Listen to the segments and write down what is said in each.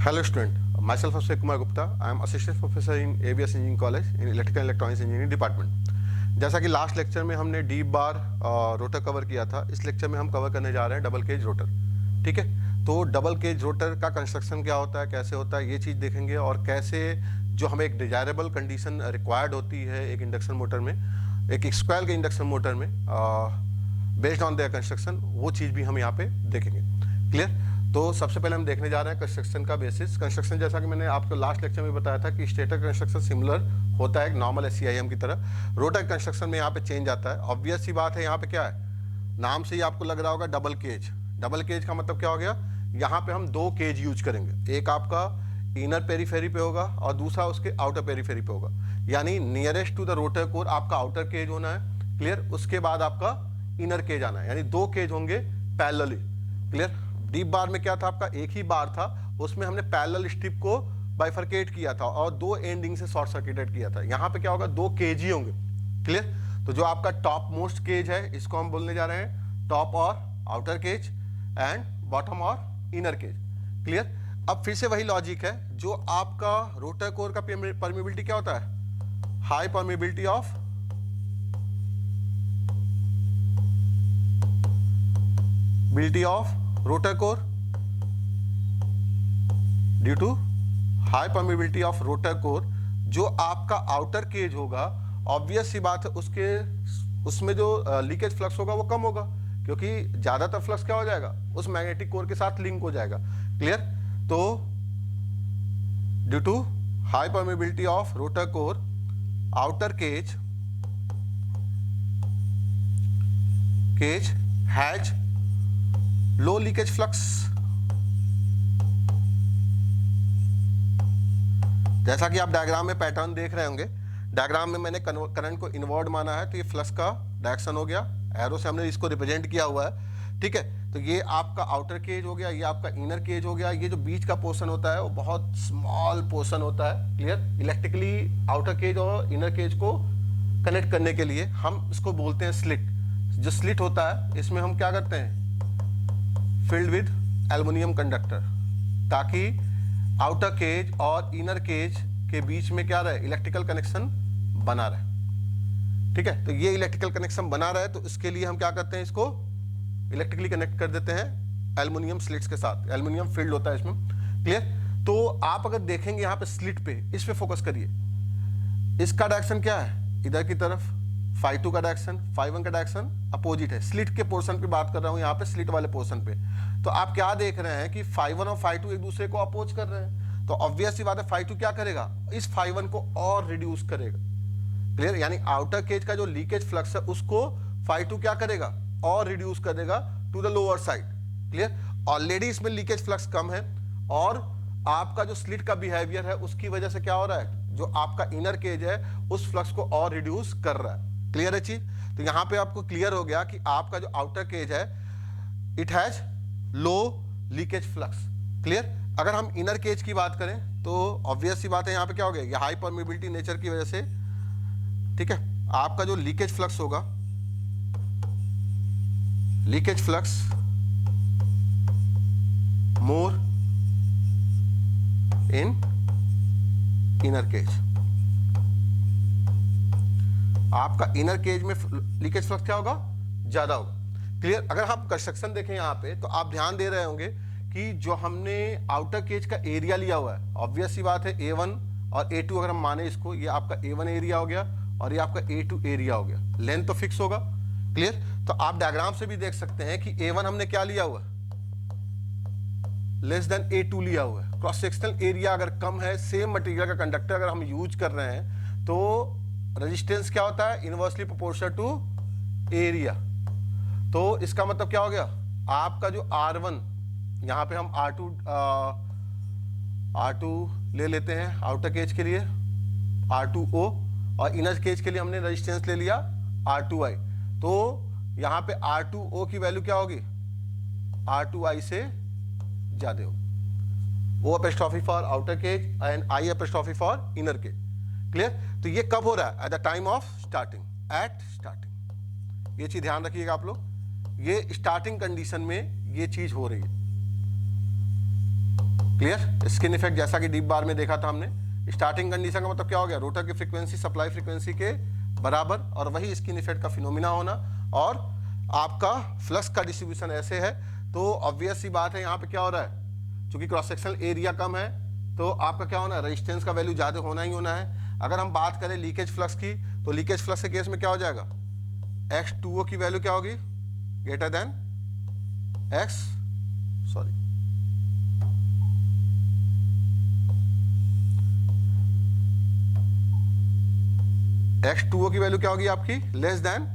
Hello student, myself Akshay Kumar Gupta. I am assistant professor in ABS Engineering College in Electrical and Electronics Engineering Department. जैसा कि last lecture में हमने deep बार rotor cover किया था, इस lecture में हम कवर करने जा रहे हैं डबल केज रोटर. ठीक है, तो डबल केज रोटर का कंस्ट्रक्शन क्या होता है, कैसे होता है, ये चीज़ देखेंगे. और कैसे जो हमें एक डिजायरेबल कंडीशन रिक्वायर्ड होती है एक इंडक्शन मोटर में, एक स्क्वायर के इंडक्शन मोटर में, बेस्ड ऑन देयर कंस्ट्रक्शन, वो चीज़ भी हम यहाँ पे देखेंगे. क्लियर. तो सबसे पहले हम देखने जा रहे हैं कंस्ट्रक्शन का बेसिस. कंस्ट्रक्शन जैसा कि मैंने आपको लास्ट लेक्चर में बताया था कि स्टेटर कंस्ट्रक्शन सिमिलर होता है एक नॉर्मल SCIM की तरह. रोटर कंस्ट्रक्शन में यहाँ पे चेंज आता है. ऑब्वियस सी बात है, यहाँ पे क्या है, नाम से ही आपको लग रहा होगा डबल केज. डबल केज का मतलब क्या हो गया, यहाँ पे हम दो केज यूज करेंगे. एक आपका इनर पेरीफेरी पे होगा और दूसरा उसके आउटर पेरीफेरी पे होगा. यानी nearest to the rotor core आपका आउटर केज होना है. क्लियर. उसके बाद आपका इनर केज आना है, यानी दो केज होंगे पैरेलली. क्लियर. डीप बार में क्या था, आपका एक ही बार था, उसमें हमने पैरेलल स्ट्रिप को बाइफरकेट किया था और दो एंडिंग से शॉर्ट सर्किटेड किया था. यहाँ पे क्या होगा, दो केज ही होंगे. क्लियर. तो जो आपका टॉप मोस्ट केज है, इसको हम बोलने जा रहे हैं टॉप और आउटर केज, एंड बॉटम और इनर केज. क्लियर. अब फिर से वही लॉजिक है, जो आपका रोटर कोर का परमिबिलिटी क्या होता है, high permeability of rotor core due to high permeability of rotor core. जो आपका आउटर केज होगा, ऑब्वियस सी बात है, उसमें जो लीकेज फ्लक्स होगा वो कम होगा, क्योंकि ज्यादातर फ्लक्स क्या हो जाएगा, उस मैग्नेटिक कोर के साथ लिंक हो जाएगा. क्लियर. तो due to high permeability of rotor core, outer cage has low leakage flux. जैसा कि आप डायग्राम में पैटर्न देख रहे होंगे, डायग्राम में मैंने करंट को इनवर्ड माना है, तो ये फ्लक्स का डायरेक्शन हो गया, एरो से हमने इसको रिप्रेजेंट किया हुआ है. ठीक है. तो ये आपका आउटर केज हो गया, ये आपका इनर केज हो गया. ये जो बीच का पोर्शन होता है वो बहुत स्मॉल पोर्शन होता है. क्लियर. इलेक्ट्रिकली आउटर केज और इनर केज को कनेक्ट करने के लिए हम इसको बोलते हैं स्लिट. जो स्लिट होता है, इसमें हम क्या करते हैं, फिल्ड विद एल्युमिनियम कंडक्टर, ताकि आउटर केज और इनर केज के बीच में क्या रहे, इलेक्ट्रिकल कनेक्शन बना रहे. ठीक है. तो ये इलेक्ट्रिकल कनेक्शन बना रहे, तो इसके लिए हम क्या करते हैं, इसको इलेक्ट्रिकली कनेक्ट कर देते हैं एल्युमिनियम स्लिट्स के साथ. एल्युमिनियम फील्ड होता है इसमें. क्लियर. तो आप अगर देखेंगे यहाँ पे स्लिट पे, इस पे फोकस करिए. इसका डायरेक्शन क्या है, इधर की तरफ. φ2 का डायरेक्शन, φ1 का डायरेक्शन अपोजिट है. स्लिट के पोर्शन पे बात कर रहा हूं, यहाँ पे स्लिट वाले पोर्शन पे. तो आप क्या देख रहे हैं कि φ1 और φ2 एक दूसरे को अपोज कर रहे हैं. तो ऑब्वियस सी बात है, φ2 क्या करेगा, इस φ1 को और रिड्यूस करेगा. क्लियर. यानी आउटर केज का जो लीकेज फ्लक्स है, उसको φ2 क्या करेगा, और रिड्यूस कर देगा to the lower side. Clear. Already इसमें लीकेज फ्लक्स कम है, और आपका जो स्लिट का बिहेवियर है, उसकी वजह से क्या हो रहा है, जो आपका इनर केज है उस फ्लक्स को और रिड्यूस कर रहा है. क्लियर है चीज. तो यहां पे आपको क्लियर हो गया कि आपका जो आउटर केज है, it has low leakage flux. Clear. अगर हम इनर केज की बात करें, तो ऑब्वियस सी बात है, यहां पे क्या हो गया, ये हाई परमिबिलिटी नेचर की वजह से, ठीक है, आपका जो लीकेज फ्लक्स होगा, leakage flux more in inner cage. आपका इनर केज में लीकेज फ्लक्स क्या होगा, ज्यादा होगा. क्लियर. अगर आप कंस्ट्रक्शन देखें यहाँ पे, तो आप ध्यान दे रहे होंगे कि जो हमने आउटर केज का एरिया लिया हुआ है, ऑब्वियस सी बात है, A1 और A2 अगर हम माने इसको, ये आपका A1 एरिया हो गया और ये आपका A2 एरिया हो गया. लेंथ तो फिक्स होगा. क्लियर. तो आप डायग्राम से भी देख सकते हैं कि A1 हमने क्या लिया हुआ है, लेस देन A2 लिया हुआ है. क्रॉस सेक्शनल एरिया अगर कम है, सेम मटेरियल का कंडक्टर अगर हम यूज कर रहे हैं, तो रेजिस्टेंस क्या होता है, इनवर्सली प्रोपोर्शनल टू एरिया. तो इसका मतलब क्या हो गया, आपका जो R1, यहां पे हम R2 ले लेते हैं आउटर केज के लिए, R2O, और इनर केज के लिए हमने रेजिस्टेंस ले लिया R2I. तो यहां पे R2O की वैल्यू क्या होगी, R2I से ज्यादा होगी. O apostrophe for outer cage and I apostrophe for inner cage. Clear. तो ये कब हो रहा है, at the time of starting, at starting. ये चीज ध्यान रखिएगा आप लोग, ये स्टार्टिंग कंडीशन में ये चीज हो रही है. क्लियर। स्किन इफेक्ट जैसा कि डीप बार में देखा था हमने, स्टार्टिंग कंडीशन का मतलब क्या हो गया, रोटर की फ्रीक्वेंसी सप्लाई फ्रीक्वेंसी के बराबर, और वही स्किन इफेक्ट का फिनोमिना होना, और आपका फ्लक्स का डिस्ट्रीब्यूशन ऐसे है। तो ऑब्वियस सी बात है यहाँ पे क्या हो रहा है, चूंकि क्रॉस सेक्शनल एरिया कम है तो आपका क्या होना है, रेजिस्टेंस का वैल्यू ज्यादा होना ही होना है। अगर हम बात करें लीकेज फ्लक्स की, तो लीकेज फ्लक्स के केस में क्या हो जाएगा, X2O की वैल्यू क्या होगी, ग्रेटर देन X2O की वैल्यू क्या होगी आपकी, less than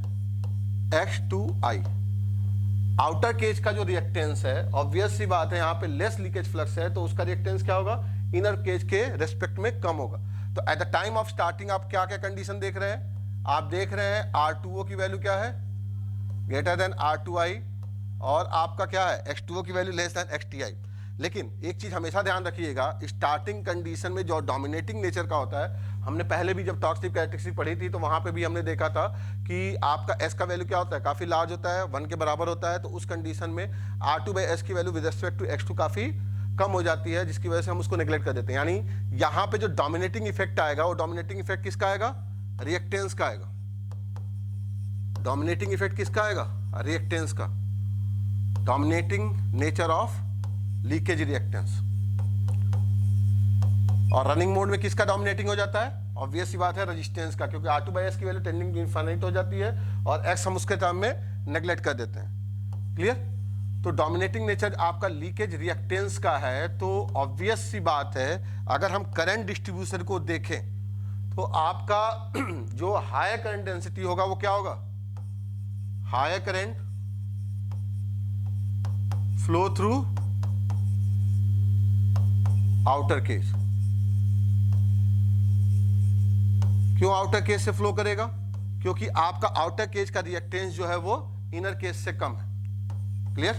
X2I। Outer cage का जो रिएक्टेंस है, ऑब्वियस सी बात है यहाँ पे लेस लीकेज फ्लक्स है तो उसका रिएक्टेंस क्या होगा, इनर केज के रेस्पेक्ट में कम होगा। तो eight the time of starting आप क्या क्या कंडीशन देख रहे हैं, आप देख रहे हैं R2O की वैल्यू क्या है, ग्रेटर देन R2I, और आपका क्या है, X2O की वैल्यू लेस देन XTI। लेकिन एक चीज हमेशा ध्यान रखिएगा, स्टार्टिंग कंडीशन में जो डोमिनेटिंग नेचर का होता है, हमने पहले भी जब टॉक्सिक कैरेक्टरिस्टिक पढ़ी थी तो वहां पे भी हमने देखा था कि आपका S का वैल्यू क्या होता है, काफी लार्ज होता है, 1 के बराबर होता है। तो उस कंडीशन में R2/S की value with respect to X2 काफी कम हो जाती है, जिसकी वजह से हम उसको नेग्लेक्ट कर देते हैं। यानी यहाँ पे जो डोमिनेटिंग इफेक्ट आएगा, वो डोमिनेटिंग इफेक्ट किसका आएगा, रिएक्टेंस का आएगा। डोमिनेटिंग इफेक्ट किसका आएगा, रिएक्टेंस का। Dominating nature of leakage reactance. और रनिंग मोड में किसका डोमिनेटिंग हो जाता है, ऑब्वियस सी बात है रेजिस्टेंस का, क्योंकि R2/S की वैल्यू टेंडिंग टू इनफाइनाइट हो जाती है और X हम उसके टर्म में नेग्लेक्ट कर देते हैं। क्लियर। तो डोमिनेटिंग नेचर आपका लीकेज रिएक्टेंस का है, तो ऑब्वियस सी बात है अगर हम करंट डिस्ट्रीब्यूशन को देखें तो आपका जो हायर करंट डेंसिटी होगा वो क्या होगा, higher current flow through outer cage. क्यों आउटर केज से फ्लो करेगा, क्योंकि आपका आउटर केज का रिएक्टेंस जो है वो इनर केज से कम है। क्लियर।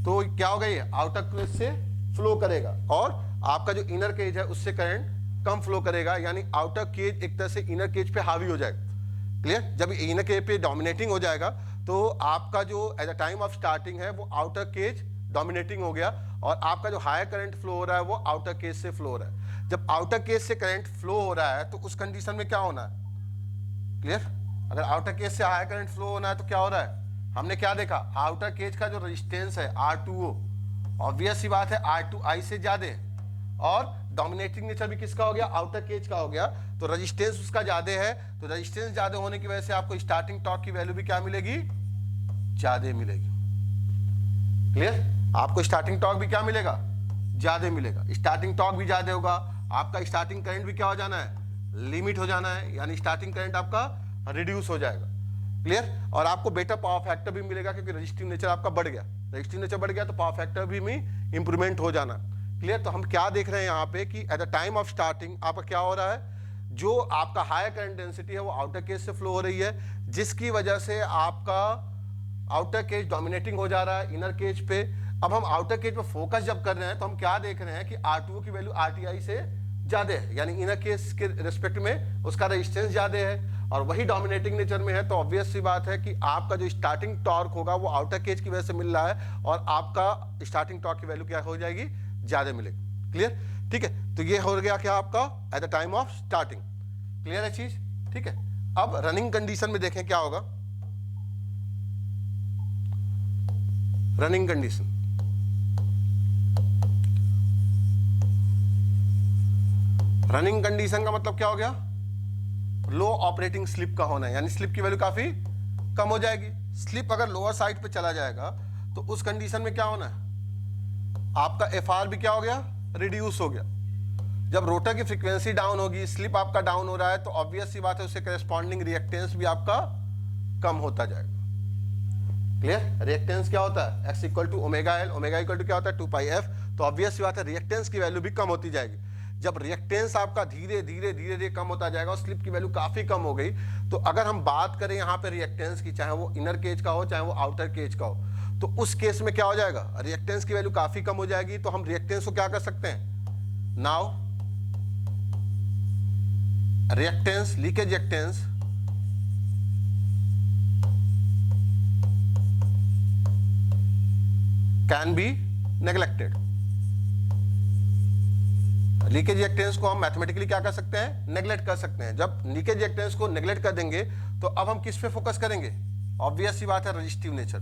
तो क्या होगा, ये आउटर केज से फ्लो करेगा और आपका जो इनर केज है उससे करंट कम फ्लो करेगा, यानी आउटर केज एक तरह से इनर केज पे हावी हो जाएगा। क्लियर। जब इनर केज पे डोमिनेटिंग हो जाएगा तो आपका जो eight the time of starting है वो आउटर केज डोमिनेटिंग हो गया और आपका जो हायर करंट फ्लो हो रहा है वो आउटर केज से फ्लो हो रहा है। जब आउटर केज से करंट फ्लो हो रहा है तो उस कंडीशन में क्या होना है, क्लियर। अगर आउटर केज से हायर करंट फ्लो होना है तो क्या हो रहा है, हमने क्या देखा, आउटर केज का जो रेजिस्टेंस है R2O, ऑब्वियस सी बात है R2I से ज्यादा है, और डोमिनेटिंग नेचर भी किसका हो गया, आउटर केज का हो गया, तो रेजिस्टेंस उसका ज्यादा है। तो रेजिस्टेंस ज्यादा होने की वजह से आपको स्टार्टिंग टॉर्क की वैल्यू भी क्या मिलेगी, ज्यादा मिलेगी। क्लियर। आपको स्टार्टिंग टॉर्क भी क्या मिलेगा, ज्यादा मिलेगा। स्टार्टिंग टॉर्क भी ज्यादा होगा, आपका स्टार्टिंग करंट भी क्या हो जाना है, लिमिट हो जाना है, यानी स्टार्टिंग करंट आपका रिड्यूस हो जाएगा। क्लियर। और आपको बेटर पावर फैक्टर भी मिलेगा क्योंकि रजिस्टिव नेचर आपका बढ़ गया, रजिस्टिव नेचर बढ़ गया तो पावर फैक्टर भी में इंप्रूवमेंट हो जाना। क्लियर। तो हम क्या देख रहे हैं यहाँ पे कि eight the time of starting आपका क्या हो रहा है, जो आपका हायर करंट डेंसिटी है वो आउटर केज से फ्लो हो रही है, जिसकी वजह से आपका आउटर केज डोमिनेटिंग हो जा रहा है इनर केज पे। अब हम आउटर केज पे फोकस जब कर रहे हैं तो हम क्या देख रहे हैं कि R2O की वैल्यू RTI से ज्यादा है, यानी इनर केज के रिस्पेक्ट में उसका रेजिस्टेंस ज्यादा है और वही डोमिनेटिंग नेचर में है। तो ऑब्वियस सी बात है कि आपका जो स्टार्टिंग टॉर्क होगा वो आउटर केज की वजह से मिल रहा है और आपका स्टार्टिंग टॉर्क की वैल्यू क्या हो जाएगी, ज्यादा मिलेगी। क्लियर। ठीक है। तो ये हो गया क्या आपका eight the time of starting. Clear है चीज। ठीक है। अब रनिंग कंडीशन में देखें क्या होगा। रनिंग कंडीशन, रनिंग कंडीशन का मतलब क्या हो गया, लो ऑपरेटिंग स्लिप का होना है, यानी स्लिप की वैल्यू काफी कम हो जाएगी। स्लिप अगर लोअर साइड पे चला जाएगा तो उस कंडीशन में क्या होना है, आपका FR भी क्या हो गया, रिड्यूस हो गया। जब रोटर की फ्रीक्वेंसी डाउन होगी, स्लिप आपका डाउन हो रहा है, तो ऑब्वियस सी बात है उससे करेस्पॉन्डिंग रिएक्टेंस भी आपका कम होता जाएगा। क्लियर। रिएक्टेंस क्या होता है, X equal to omega L, omega equal to क्या होता है 2πf, तो ऑब्वियस सी बात है रिएक्टेंस की वैल्यू भी कम होती जाएगी। जब रिएक्टेंस आपका धीरे धीरे धीरे धीरे कम होता जाएगा और स्लिप की वैल्यू काफी कम हो गई, तो अगर हम बात करें यहाँ पे रिएक्टेंस की, चाहे वो इनर केज का हो चाहे वो आउटर केज का हो, तो उस केस में क्या हो जाएगा, रिएक्टेंस की वैल्यू काफी कम हो जाएगी। तो हम रिएक्टेंस को क्या कर सकते हैं, now reactance, leakage reactance can be neglected. Leakage reactance को हम मैथमेटिकली क्या कर सकते हैं, नेगलेक्ट कर सकते हैं। जब लीकेज रिएक्टेंस को नेगलेक्ट कर देंगे तो अब हम किस पे फोकस करेंगे, ऑब्वियस सी बात है रजिस्टिव नेचर।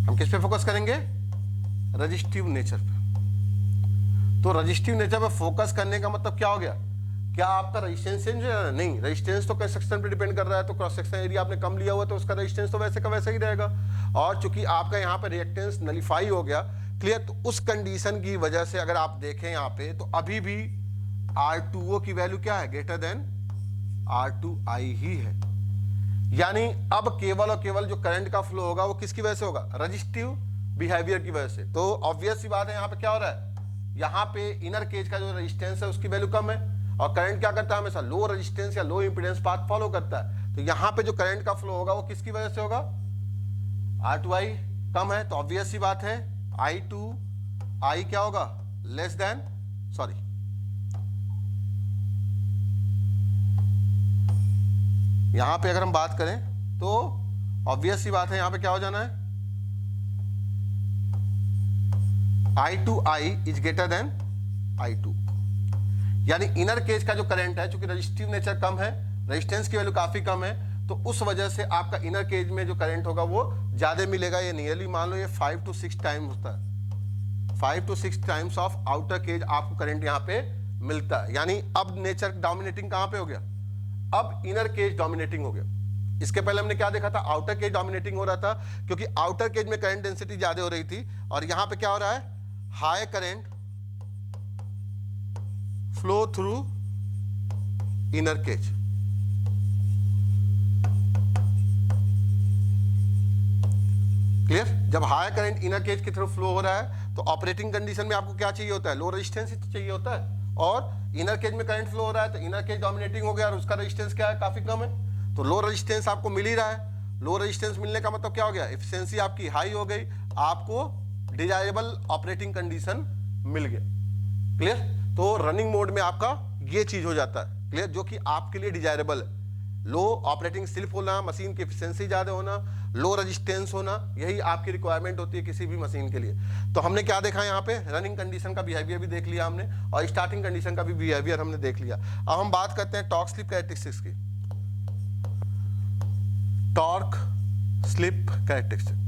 हम किस पे फोकस करेंगे, रजिस्टिव नेचर पे। तो रजिस्टिव नेचर पे फोकस करने का मतलब क्या हो गया, क्या आपका रेजिस्टेंस चेंज है, नहीं, रेजिस्टेंस तो कंस्ट्रक्शन पे डिपेंड कर रहा है, तो क्रॉस सेक्शन एरिया आपने कम लिया हुआ तो उसका रेजिस्टेंस तो वैसे का वैसे ही रहेगा। और चूंकि आपका यहाँ पे रिएक्टेंस नलीफाई हो गया, क्लियर, तो उस कंडीशन की वजह से अगर आप देखें यहाँ पे तो अभी भी R2O की वैल्यू क्या है, ग्रेटर देन R2I ही है। यानी अब केवल और केवल जो करंट का फ्लो होगा वो किसकी वजह से होगा, रजिस्टिव बिहेवियर की वजह से। तो ऑब्वियस सी बात है यहाँ पे क्या हो रहा है, यहाँ पे इनर केज का जो रेजिस्टेंस है उसकी वैल्यू कम है, और करंट क्या करता है, हमेशा लो रेजिस्टेंस या लो इंपीडेंस पाथ फॉलो करता है। तो यहाँ पे जो करंट का फ्लो होगा वो किसकी वजह से होगा, R2I कम है, तो ऑब्वियस सी बात है I2I क्या होगा, लेस देन, सॉरी, यहां पे अगर हम बात करें तो ऑब्वियस सी बात है यहां पे क्या हो जाना है, I2I is greater than I2। यानी इनर केज का जो करंट है, चूंकि रजिस्टिव नेचर कम है, रेजिस्टेंस की वैल्यू काफी कम है, तो उस वजह से आपका इनर केज में जो करंट होगा वो ज्यादा मिलेगा। ये नियरली मान लो ये 5 to 6 टाइम होता है, 5 to 6 times of outer cage आपको करंट यहाँ पे मिलता है। यानी अब नेचर डोमिनेटिंग कहां पे हो गया, अब इनर केज डोमिनेटिंग हो गया। इसके पहले हमने क्या देखा था, आउटर केज डोमिनेटिंग हो रहा था, क्योंकि आउटर केज में करंट डेंसिटी ज्यादा हो रही थी, और यहां पे क्या हो रहा है, high current flow through inner cage. Clear, जब हाई करंट इनर केज के थ्रू फ्लो हो रहा है तो ऑपरेटिंग कंडीशन में आपको क्या चाहिए होता है, लो रेजिस्टेंस ही तो चाहिए होता है, और इनर केज में करंट फ्लो हो रहा है तो इनर केज डोमिनेटिंग हो गया और उसका रेजिस्टेंस क्या है, काफी कम है, तो लो रेजिस्टेंस आपको मिल ही रहा है। लो रेजिस्टेंस मिलने का मतलब क्या हो गया, एफिशिएंसी आपकी हाई हो गई, आपको डिजायरेबल ऑपरेटिंग कंडीशन मिल गया। क्लियर, तो रनिंग मोड में आपका ये चीज हो जाता है, क्लियर, जो कि आपके लिए डिजायरेबल है। लो ऑपरेटिंग स्लिप होना, मशीन की एफिशिएंसी ज्यादा होना, लो रेजिस्टेंस होना, यही आपकी रिक्वायरमेंट होती है किसी भी मशीन के लिए। तो हमने क्या देखा यहाँ पे, रनिंग कंडीशन का बिहेवियर भी देख लिया हमने, और स्टार्टिंग कंडीशन का भी बिहेवियर हमने देख लिया। अब हम बात करते हैं टॉर्क स्लिप कैरेक्टरिस्टिक्स की। टॉर्क स्लिप कैरेक्टरिस्टिक्स,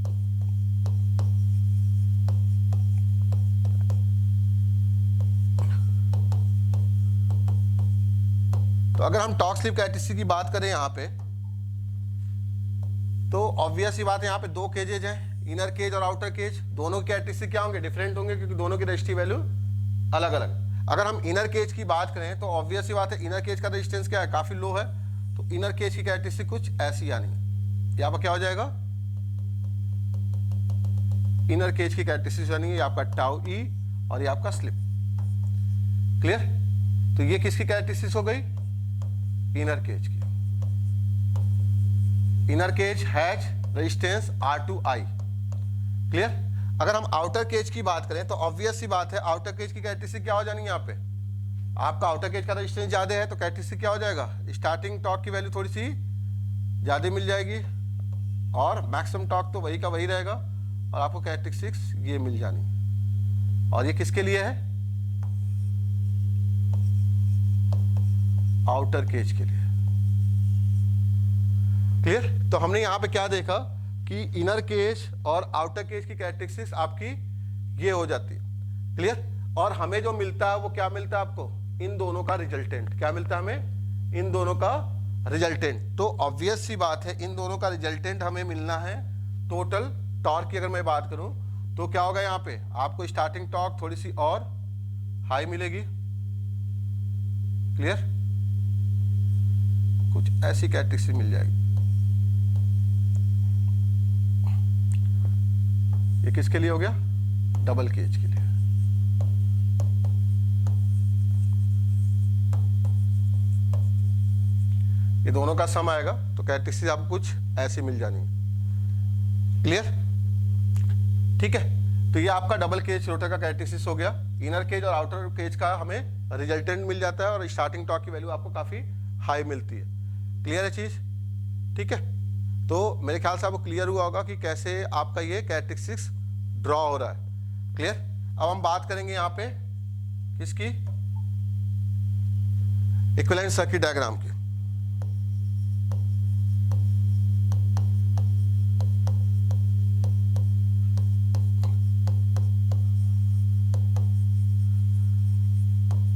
तो अगर हम टॉर्क स्लिप कैरेक्टरिस्टिक की बात करें यहाँ पे, तो ऑब्वियस ही बात है यहाँ पे दो केजेज हैं, इनर केज और आउटर केज, दोनों के कैरेक्टरिस्टिक क्या होंगे, डिफरेंट होंगे, क्योंकि दोनों की रेजिस्टिव वैल्यू अलग अलग। अगर हम इनर केज की बात करें तो ऑब्वियस ही बात है इनर केज का रेजिस्टेंस क्या है, काफी लो है, तो इनर केज की कैरेक्टरिस्टिक कुछ ऐसी आनी है। यहाँ पर क्या हो जाएगा, इनर केज की कैरेक्टरिस्टिक यानी ये आपका टाउ ई और ये आपका स्लिप। क्लियर, तो ये किसकी कैरेक्टरिस्टिक्स हो गई, इनर केज की। Inner cage has resistance R2I। Clear, अगर हम आउटर केज की बात करें तो ऑब्वियस सी बात है आउटर केज की कैरेक्टरिस्टिक क्या हो जानी है, यहाँ पे आपका आउटर केज का रेजिस्टेंस ज्यादा है तो कैरेक्टरिस्टिक क्या हो जाएगा, स्टार्टिंग टॉर्क की वैल्यू थोड़ी सी ज्यादा मिल जाएगी, और मैक्सिमम टॉर्क तो वही का वही रहेगा, और आपको कैरेक्टरिस्टिक्स ये मिल जानी। और ये किसके लिए है, आउटर केज के लिए। क्लियर, तो हमने यहां पे क्या देखा कि इनर केज और आउटर केज की कैरेक्टरिस्टिक्स आपकी ये हो जाती है। क्लियर, और हमें जो मिलता है वो क्या मिलता है आपको, इन दोनों का रिजल्टेंट। क्या मिलता है हमें, इन दोनों का रिजल्टेंट। तो ऑब्वियस सी बात है इन दोनों का रिजल्टेंट हमें मिलना है टोटल टॉर्क की। अगर मैं बात करूं तो क्या होगा, यहाँ पे आपको स्टार्टिंग टॉर्क थोड़ी सी और हाई मिलेगी। क्लियर, कुछ ऐसी कैरेक्टरिस्टिक मिल जाएगी। ये किसके लिए हो गया, डबल केज के लिए। ये दोनों का सम आएगा तो कैरेक्टरिस्टिक आपको कुछ ऐसी मिल जानी। क्लियर, ठीक है, तो ये आपका डबल केज रोटर का कैरेक्टरिस्टिक्स हो गया। इनर केज और आउटर केज का हमें रिजल्टेंट मिल जाता है, और स्टार्टिंग टॉर्क की वैल्यू आपको काफी हाई मिलती है। क्लियर है चीज, ठीक है, तो मेरे ख्याल से आपको क्लियर हुआ होगा कि कैसे आपका ये कैरेक्टरिस्टिक्स ड्रॉ हो रहा है। क्लियर, अब हम बात करेंगे यहाँ पे किसकी, इक्विवेलेंट सर्किट डायग्राम की।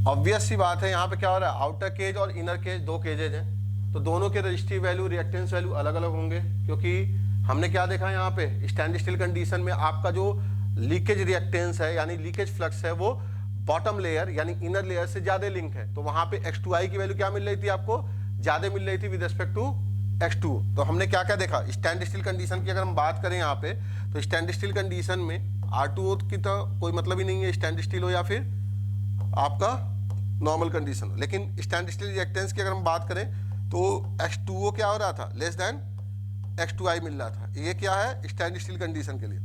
ऑब्वियस सी बात है, यहाँ पे क्या हो रहा है, आउटर केज और इनर केज, दो केजेज हैं, तो दोनों के रजिस्टिव वैल्यू, रिएक्टेंस वैल्यू अलग अलग होंगे, क्योंकि हमने क्या देखा यहाँ पे, स्टैंड स्टिल कंडीशन में आपका जो लीकेज रिएक्टेंस है यानी लीकेज फ्लक्स है वो बॉटम लेयर यानी इनर लेयर से ज्यादा लिंक है, तो वहां पे X2I की वैल्यू क्या मिल रही थी, आपको ज्यादा मिल रही थी विद रिस्पेक्ट टू X2। तो हमने क्या क्या देखा, स्टैंड स्टिल कंडीशन की अगर हम बात करें यहाँ पे, तो स्टैंड स्टिल कंडीशन में R2O की तो कोई मतलब ही नहीं है, स्टैंड स्टिल हो या फिर आपका नॉर्मल कंडीशन हो, लेकिन स्टैंड स्टिल रिएक्टेंस की अगर हम बात करें तो X2O क्या हो रहा था, लेस देन X2I मिल रहा था। ये क्या है, स्टैंड स्टिल कंडीशन के लिए।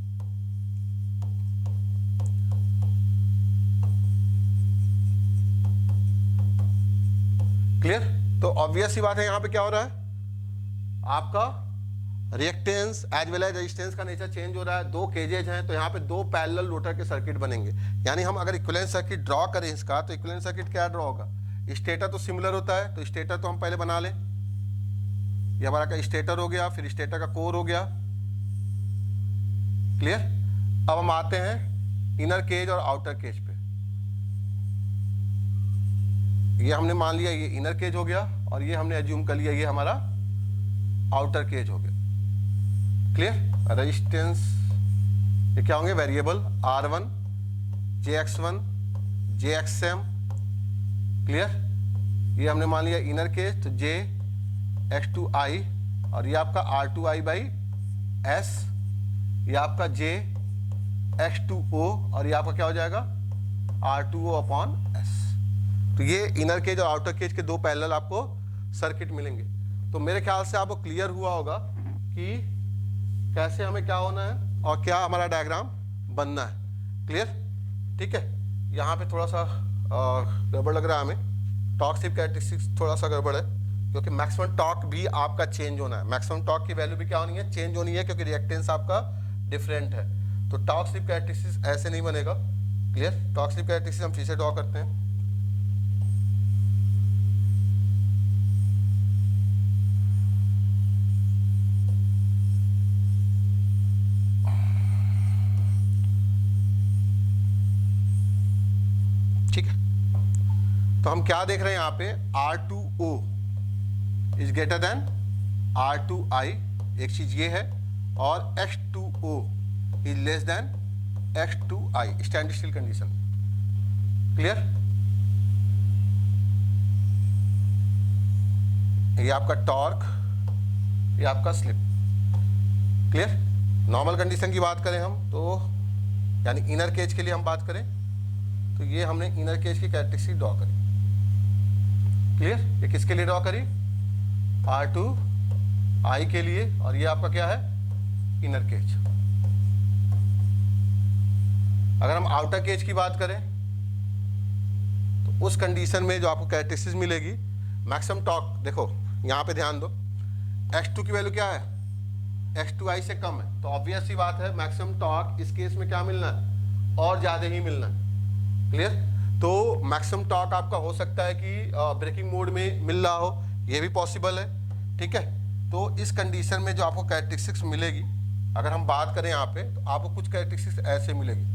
क्लियर? तो ऑब्वियस सी बात है, यहां पे क्या हो रहा है, आपका reactance as well as resistance का नेचर चेंज हो रहा है, दो केजेज हैं, तो यहाँ पे दो पैरेलल रोटर के सर्किट बनेंगे। यानी हम अगर इक्विवेलेंट सर्किट ड्रॉ करें इसका, तो इक्विवेलेंट सर्किट क्या ड्रॉ होगा, स्टेटर तो सिमिलर होता है, तो स्टेटर तो हम पहले बना लें, ये हमारा का स्टेटर हो गया, फिर स्टेटर का कोर हो गया। क्लियर? अब हम आते हैं इनर केज और आउटर केज पे। ये हमने मान लिया ये इनर केज हो गया, और ये हमने एज्यूम कर लिया ये हमारा आउटर केज हो गया। क्लियर? रेजिस्टेंस ये क्या होंगे, variable R1, JX1, JXM। Clear? ये हमने मान लिया इनर केज, तो JX2I, और ये आपका R2I/S, ये आपका JX2O, और ये आपका क्या हो जाएगा, R2O/S। तो ये इनर केज और आउटर केज के दो पैरेलल आपको सर्किट मिलेंगे। तो मेरे ख्याल से आपको क्लियर हुआ होगा कि कैसे हमें क्या होना है और क्या हमारा डायग्राम बनना है। क्लियर? ठीक है। यहाँ पे थोड़ा सा गड़बड़ लग रहा है हमें, टॉर्क स्लिप कैरेक्टरिस्टिक्स थोड़ा सा गड़बड़ है, क्योंकि मैक्सिमम टॉर्क भी आपका चेंज होना है, मैक्सिमम टॉर्क की वैल्यू भी क्या होनी है, चेंज होनी है, क्योंकि रिएक्टेंस आपका डिफरेंट है। तो टॉर्क स्लिप कैरेक्टरिस्टिक्स ऐसे नहीं बनेगा। क्लियर? टॉर्क स्लिप कैरेक्टरिस्टिक्स हम फिर से ड्रॉ करते हैं। ठीक है, तो हम क्या देख रहे हैं यहाँ पे, R2O is greater than R2I, एक चीज ये है, और X2O is less than X2I, stand still condition. Clear? ये आपका टॉर्क, ये आपका स्लिप। क्लियर? नॉर्मल कंडीशन की बात करें हम तो, यानी इनर केज के लिए हम बात करें तो ये हमने इनर केज की कैरेक्टरिस्टिक ड्रॉ करी। क्लियर? ये किसके लिए ड्रॉ करी, R2I के लिए, और ये आपका क्या है, इनर केज। अगर हम आउटर केज की बात करें तो उस कंडीशन में जो आपको कैरेक्टरिस्टिक्स मिलेगी, मैक्सिमम टॉर्क, देखो यहाँ पे ध्यान दो, X2 की वैल्यू क्या है, X2I से कम है, तो ऑब्वियस सी बात है मैक्सिमम टॉर्क इस केस में क्या मिलना है, और ज्यादा ही मिलना है। क्लियर? तो मैक्सिमम टॉर्क आपका हो सकता है कि ब्रेकिंग मोड में मिल रहा हो, ये भी पॉसिबल है। ठीक है, तो इस कंडीशन में जो आपको कैरेक्टरिस्टिक्स मिलेगी, अगर हम बात करें यहाँ पे, तो आपको कुछ कैरेक्टरिस्टिक्स ऐसे मिलेगी।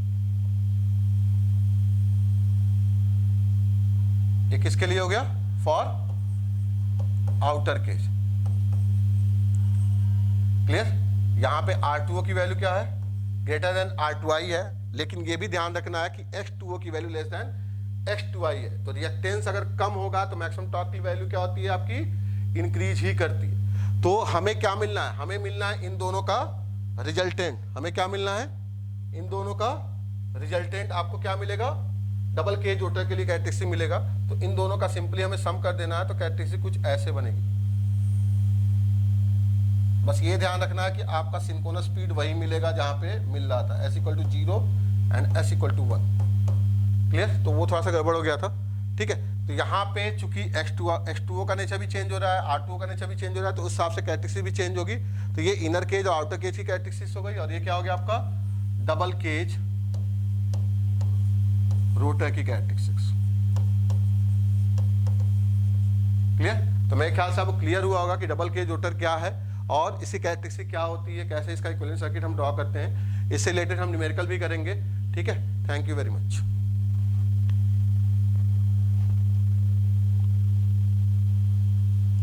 ये किसके लिए हो गया, फॉर आउटर केज। क्लियर? यहाँ पे R2O की वैल्यू क्या है, ग्रेटर देन R2I है, लेकिन ये भी ध्यान रखना है कि X2O की वैल्यू लेस देन X2I है। तो रिएक्टेंस अगर कम होगा तो मैक्सिमम टॉर्क की वैल्यू क्या होती है, आपकी इंक्रीज ही करती है। तो हमें क्या मिलना है, हमें मिलना है इन दोनों का रिजल्टेंट। हमें क्या मिलना है, इन दोनों का रिजल्टेंट। आपको क्या मिलेगा, डबल केज रोटर के लिए कैरेक्टरिस्टिक मिलेगा, तो इन दोनों का सिंपली हमें सम कर देना है, तो कैरेक्टरिस्टिक कुछ ऐसे बनेगी। बस ये ध्यान रखना है कि आपका सिंक्रोनस स्पीड वही मिलेगा जहां पे मिल रहा था, S = 0 एंड S = 1। क्लियर? तो वो थोड़ा सा गड़बड़ हो गया था। ठीक है, तो यहाँ पे चूंकि X2O का नेचर भी चेंज हो रहा है, R2O का नेचर भी चेंज हो रहा है, तो उस हिसाब से कैरेक्टरिस्टिक भी चेंज होगी। तो ये इनर केज और आउटर केज की कैरेक्टरिस्टिक्स हो गई, और ये क्या हो गया आपका, डबल केज रोटर की कैरेक्टरिस्टिक्स। क्लियर? तो मेरे ख्याल से आपको क्लियर हुआ होगा कि डबल केज रोटर क्या है और इसकी कैरेक्टरिस्टिक क्या होती है, कैसे इसका इक्विवेलेंट सर्किट हम ड्रॉ करते हैं। इससे रिलेटेड हम न्यूमेरिकल भी करेंगे। ठीक है, थैंक यू वेरी मच।